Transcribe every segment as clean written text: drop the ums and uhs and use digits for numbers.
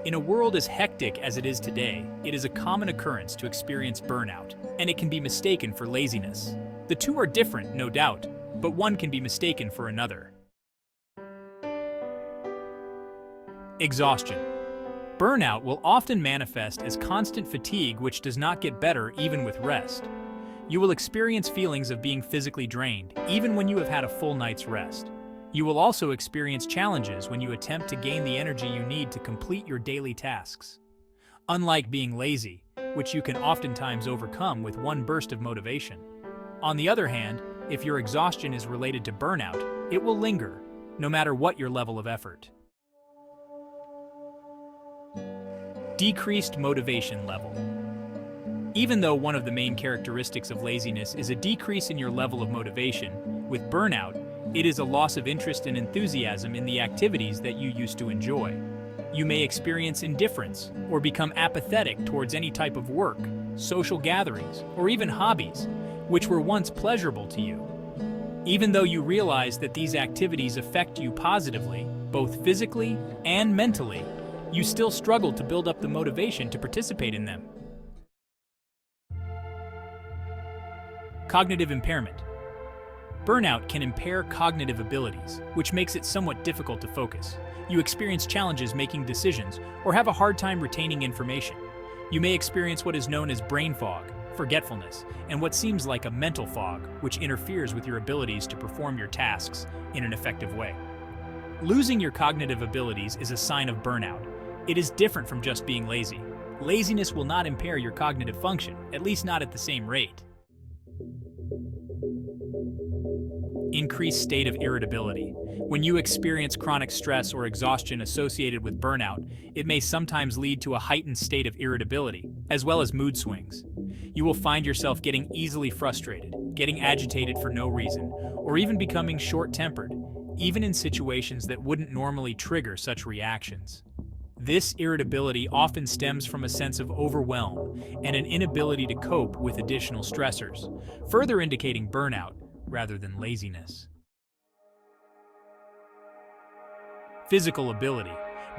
In a world as hectic as it is today, it is a common occurrence to experience burnout, and it can be mistaken for laziness. The two are different, no doubt, but one can be mistaken for another. Exhaustion. Burnout will often manifest as constant fatigue which does not get better even with rest. You will experience feelings of being physically drained, even when you have had a full night's rest. You will also experience challenges when you attempt to gain the energy you need to complete your daily tasks. Unlike being lazy, which you can oftentimes overcome with one burst of motivation. On the other hand, if your exhaustion is related to burnout, it will linger, no matter what your level of effort. Decreased motivation level. Even though one of the main characteristics of laziness is a decrease in your level of motivation, with burnout, it is a loss of interest and enthusiasm in the activities that you used to enjoy. You may experience indifference or become apathetic towards any type of work, social gatherings, or even hobbies, which were once pleasurable to you. Even though you realize that these activities affect you positively, both physically and mentally, you still struggle to build up the motivation to participate in them. Cognitive impairment. Burnout can impair cognitive abilities, which makes it somewhat difficult to focus. You experience challenges making decisions or have a hard time retaining information. You may experience what is known as brain fog, forgetfulness, and what seems like a mental fog, which interferes with your abilities to perform your tasks in an effective way. Losing your cognitive abilities is a sign of burnout. It is different from just being lazy. Laziness will not impair your cognitive function, at least not at the same rate. Increased state of irritability. When you experience chronic stress or exhaustion associated with burnout, it may sometimes lead to a heightened state of irritability, as well as mood swings. You will find yourself getting easily frustrated, getting agitated for no reason, or even becoming short-tempered, even in situations that wouldn't normally trigger such reactions. This irritability often stems from a sense of overwhelm and an inability to cope with additional stressors, further indicating burnout rather than laziness. Physical ability.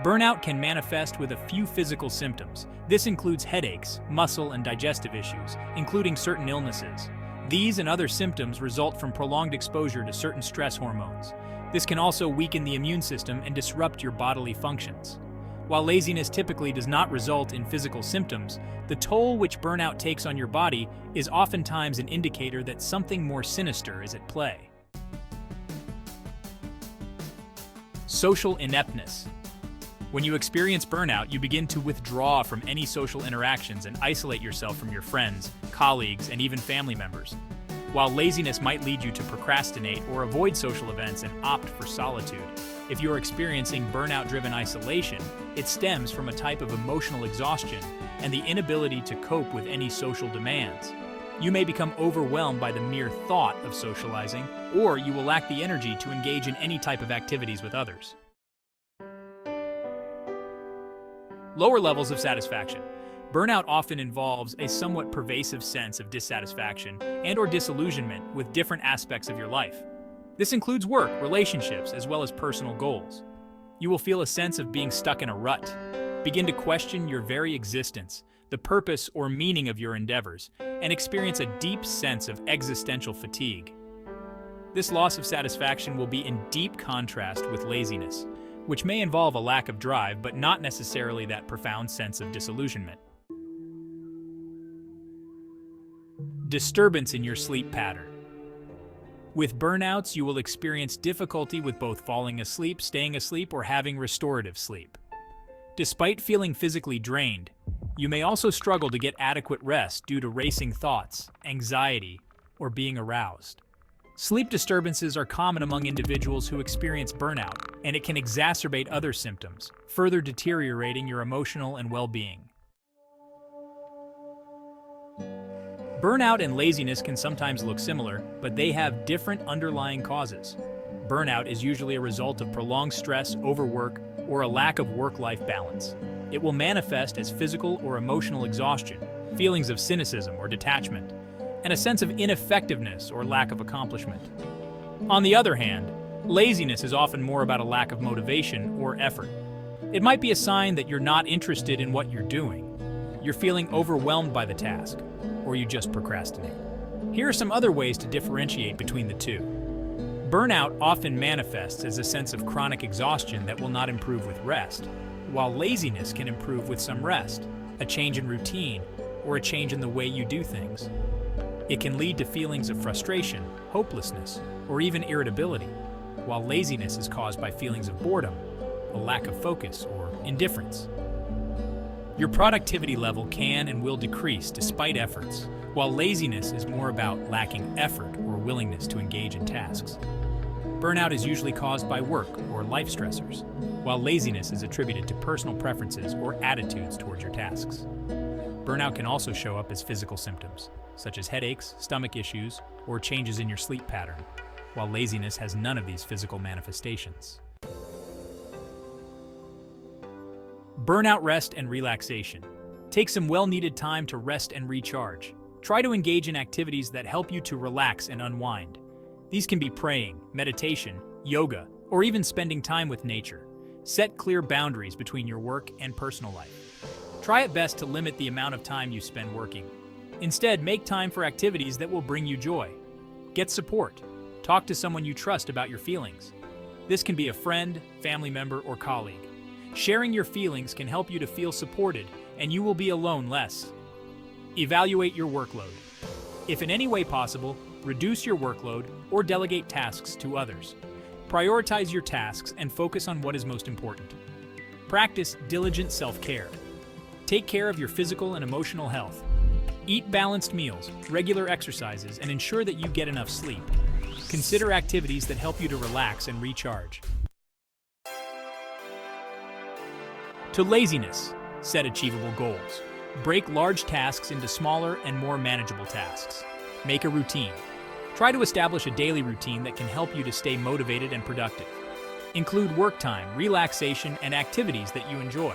Burnout can manifest with a few physical symptoms. This includes headaches, muscle and digestive issues, including certain illnesses. These and other symptoms result from prolonged exposure to certain stress hormones. This can also weaken the immune system and disrupt your bodily functions. While laziness typically does not result in physical symptoms, the toll which burnout takes on your body is oftentimes an indicator that something more sinister is at play. Social ineptness. When you experience burnout, you begin to withdraw from any social interactions and isolate yourself from your friends, colleagues, and even family members. While laziness might lead you to procrastinate or avoid social events and opt for solitude, if you are experiencing burnout-driven isolation, it stems from a type of emotional exhaustion and the inability to cope with any social demands. You may become overwhelmed by the mere thought of socializing, or you will lack the energy to engage in any type of activities with others. Lower levels of satisfaction. Burnout often involves a somewhat pervasive sense of dissatisfaction and/or disillusionment with different aspects of your life. This includes work, relationships, as well as personal goals. You will feel a sense of being stuck in a rut, begin to question your very existence, the purpose or meaning of your endeavors, and experience a deep sense of existential fatigue. This loss of satisfaction will be in deep contrast with laziness, which may involve a lack of drive but not necessarily that profound sense of disillusionment. Disturbance in your sleep pattern. With burnouts, you will experience difficulty with both falling asleep, staying asleep, or having restorative sleep. Despite feeling physically drained, you may also struggle to get adequate rest due to racing thoughts, anxiety, or being aroused. Sleep disturbances are common among individuals who experience burnout, and it can exacerbate other symptoms, further deteriorating your emotional and well-being. Burnout and laziness can sometimes look similar, but they have different underlying causes. Burnout is usually a result of prolonged stress, overwork, or a lack of work-life balance. It will manifest as physical or emotional exhaustion, feelings of cynicism or detachment, and a sense of ineffectiveness or lack of accomplishment. On the other hand, laziness is often more about a lack of motivation or effort. It might be a sign that you're not interested in what you're doing, you're feeling overwhelmed by the task, or you just procrastinate. Here are some other ways to differentiate between the two. Burnout often manifests as a sense of chronic exhaustion that will not improve with rest, while laziness can improve with some rest, a change in routine, or a change in the way you do things. It can lead to feelings of frustration, hopelessness, or even irritability, while laziness is caused by feelings of boredom, a lack of focus, or indifference. Your productivity level can and will decrease despite efforts, while laziness is more about lacking effort or willingness to engage in tasks. Burnout is usually caused by work or life stressors, while laziness is attributed to personal preferences or attitudes towards your tasks. Burnout can also show up as physical symptoms, such as headaches, stomach issues, or changes in your sleep pattern, while laziness has none of these physical manifestations. Burnout rest and relaxation. Take some well-needed time to rest and recharge. Try to engage in activities that help you to relax and unwind. These can be praying, meditation, yoga, or even spending time with nature. Set clear boundaries between your work and personal life. Try at best to limit the amount of time you spend working. Instead, make time for activities that will bring you joy. Get support. Talk to someone you trust about your feelings. This can be a friend, family member, or colleague. Sharing your feelings can help you to feel supported, and you will be alone less. Evaluate your workload. If in any way possible, reduce your workload or delegate tasks to others. Prioritize your tasks and focus on what is most important. Practice diligent self-care. Take care of your physical and emotional health. Eat balanced meals, regular exercises, and ensure that you get enough sleep. Consider activities that help you to relax and recharge. To laziness, set achievable goals. Break large tasks into smaller and more manageable tasks. Make a routine. Try to establish a daily routine that can help you to stay motivated and productive. Include work time, relaxation, and activities that you enjoy.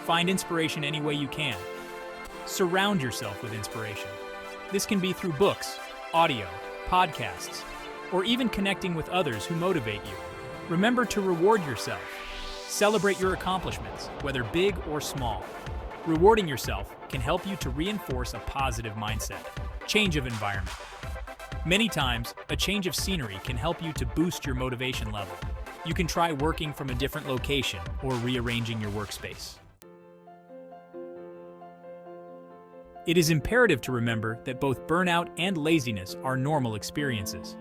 Find inspiration any way you can. Surround yourself with inspiration. This can be through books, audio, podcasts, or even connecting with others who motivate you. Remember to reward yourself. Celebrate your accomplishments, whether big or small. Rewarding yourself can help you to reinforce a positive mindset. Change of environment. Many times, a change of scenery can help you to boost your motivation level. You can try working from a different location or rearranging your workspace. It is imperative to remember that both burnout and laziness are normal experiences.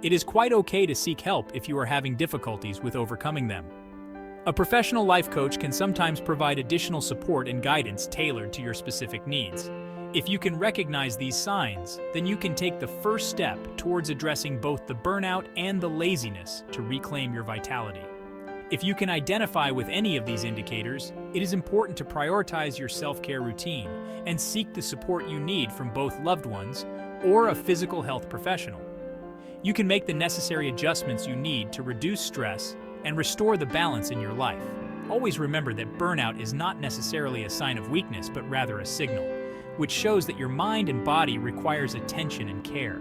It is quite okay to seek help if you are having difficulties with overcoming them. A professional life coach can sometimes provide additional support and guidance tailored to your specific needs. If you can recognize these signs, then you can take the first step towards addressing both the burnout and the laziness to reclaim your vitality. If you can identify with any of these indicators, it is important to prioritize your self-care routine and seek the support you need from both loved ones or a physical health professional. You can make the necessary adjustments you need to reduce stress and restore the balance in your life. Always remember that burnout is not necessarily a sign of weakness, but rather a signal, which shows that your mind and body requires attention and care.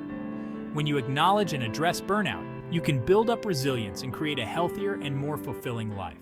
When you acknowledge and address burnout, you can build up resilience and create a healthier and more fulfilling life.